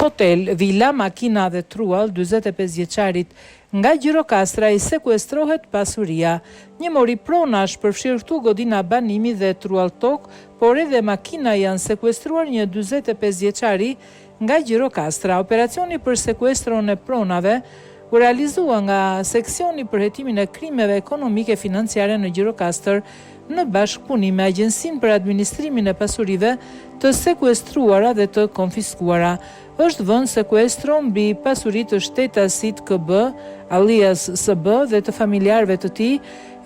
Hotel, vila, makina dhe truall 45 vjeçarit nga Gjirokastra i sekuestrohet pasuria. Një mori pronash përfshirë këtu godina banimi dhe truall tok, por edhe makina janë sekuestruar një 45 vjeçari nga Gjirokastra. Operacioni për sekuestron e pronave u realizua nga seksioni për hetimin e krimeve ekonomike financiare në Gjirokastër në bashkëpunim me Agjencinë për Administrimin e Pasurive të sekuestruara dhe të konfiskuara. Është vënë sekuestro mbi pasuritë të shtetasit KB, alias SB dhe të familjarëve të tij,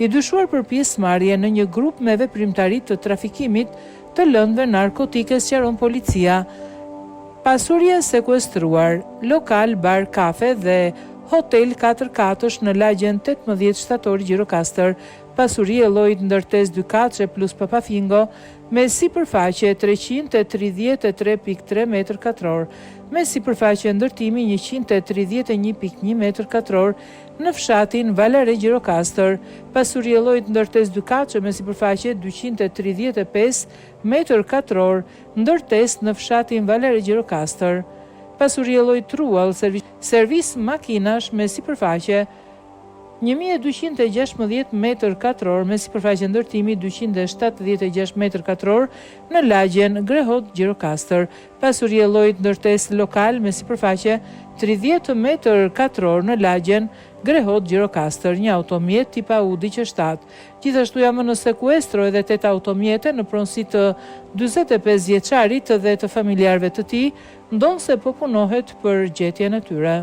i dyshuar për pjesëmarrje në një grup me veprimtari të trafikimit të lëndëve narkotike, sqaron policia. Pasuria sekuestruar, lokal, bar, kafe dhe hotel 4 katësh në lagjen 18 shtatori Gjirokastër. Pasuri e llojit ndërtesë 2 katëshe plus papafingo me sipërfaqe 333.3 m2, me sipërfaqe ndërtimi 131.1 m2 në fshatin Valare Gjirokastër. Pasuri e llojit ndërtesë 2 katëshe me sipërfaqe 235 m2, ndërtesë në fshatin Valare Gjirokastër. Pasuri e llojit truall, servis makinash me sipërfaqe 1216 m2 me sipërfaqe ndërtimi 276 m2 në lagjen Grehot Gjirokastër. Pasuri e llojit ndërtesë lokal me sipërfaqe 30 m2 në lagjen Grehot Gjirokastër, një automjet tip Audi Q7. Gjithashtu janë në sekuestro edhe 8 automjete në pronësi të 45 vjeçarit dhe të familjarëve të tij, ndonse po punohet për gjetjen e tyre.